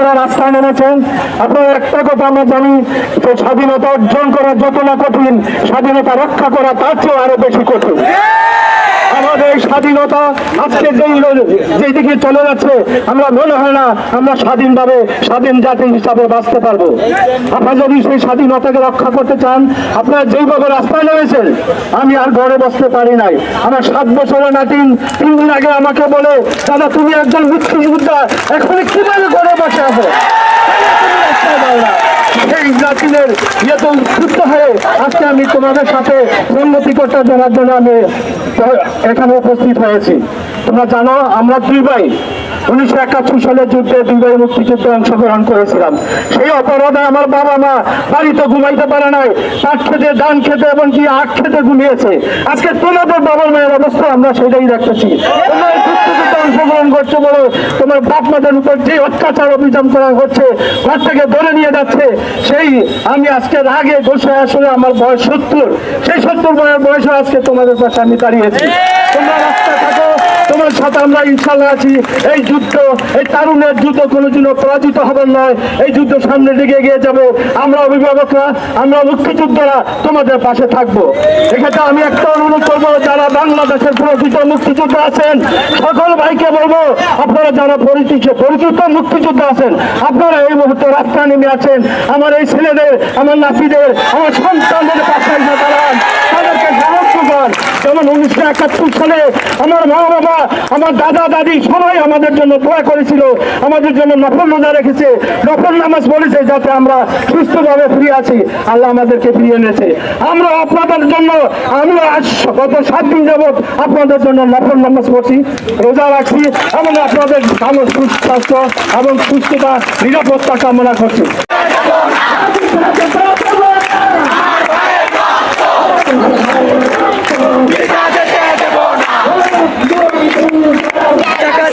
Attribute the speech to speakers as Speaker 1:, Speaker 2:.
Speaker 1: মুক্তিযোদ্ধারা রাস্তায় নেমেছেন। আপনারা একটা কথা আমরা জানি যে স্বাধীনতা অর্জন করা যত না কঠিন, স্বাধীনতা রক্ষা করা তার চেয়ে আরো বেশি কঠিন। আমাদের স্বাধীনতা আজকে যেই দিকে চলে যাচ্ছে, আমরা মনে হয় না আমরা স্বাধীনভাবে স্বাধীন জাতি হিসাবে বাঁচতে পারবো। আপনারা যদি সেই স্বাধীনতাকে রক্ষা করতে চান, আপনারা যেইভাবে রাস্তায় নেমেছেন, আমি আর ঘরে বসতে পারি নাই। আমার 7 বছরের নাতিন 3 দিন আগে আমাকে বলে, দাদা তুমি একজন মুক্তিযোদ্ধা, এখন কিভাবে ঘরে বসে আছো? সেই জাতিদের ইয়েত উদ্বুদ্ধ হয়ে আজকে আমি তোমাদের সাথে উন্নতি করতে দেওয়ার জন্য আমি এখানে উপস্থিত হয়েছি। তোমরা জানো আমরা 2 ভাই 1971 সালের যুদ্ধে 2 ভাই মুক্তিযুদ্ধে অংশগ্রহণ করেছিলাম। সেই অপরাধে আমার বাবা মা বাড়িতে ঘুমাইতে পারে নাই, পাট খেতে, ধান খেতে, এবং কি আখ খেতে ঘুমিয়েছে। আজকে তোমাদের বাবার মায়ের অবস্থা আমরা সেটাই দেখতেছি। তোমরা মুক্তিযুদ্ধে অংশগ্রহণ করছো বলে তোমার বাপ মাদের উপর যে অত্যাচার অভিযান করা হচ্ছে, ঘর থেকে ধরে নিয়ে যাচ্ছে, সেই আমি আজকে রাগে বসে আসলে আমার বয়স 70, সেই 70 বয়সে আজকে তোমাদের পাশে আমি দাঁড়িয়েছি। তোমরা রাস্তা থাকো, তোমার সাথে আমরা ইনশাল্লাহ আছি। এই যুদ্ধ, এই তারুণের যুদ্ধ কোনোদিন পরাজিত হবার নয়। এই যুদ্ধ সামনে দিকে এগিয়ে যাবে। আমরা অভিভাবকরা, আমরা মুক্তিযোদ্ধারা তোমাদের পাশে থাকবো। এক্ষেত্রে আমি একটা অনুরোধ করবো, যারা বাংলাদেশের প্রকৃত মুক্তিযোদ্ধা আছেন সকল ভাইকে বলবো, আপনারা যারা পরিচিত মুক্তিযোদ্ধা আছেন, আপনারা এই মুহূর্তে রাস্তায় নেমে আছেন, আমার এই ছেলেদের, আমার নাতিদের, আমার সন্তানদের পাশে দাঁড়ান, তাদেরকে সাহায্য করেন। যেমন 1971 সালে আমার মা বাবা, আমার দাদা দাদি সবাই আমাদের জন্য দোয়া করেছিল, আমাদের জন্য নফল রোজা রেখেছে, নফল নামাজ পড়েছে, যাতে আমরা সুস্থভাবে ফিরে আছি। আল্লাহ আমাদেরকে ফিরিয়ে এনেছে। আমরা আপনাদের জন্য, আমরা আজ গত 7 দিন যাবৎ আপনাদের জন্য নফল নামাজ পড়ছি, রোজা রাখছি, এবং আপনাদের সুস্বাস্থ্য এবং সুস্থতা, নিরাপত্তা কামনা করছি।
Speaker 2: টাকা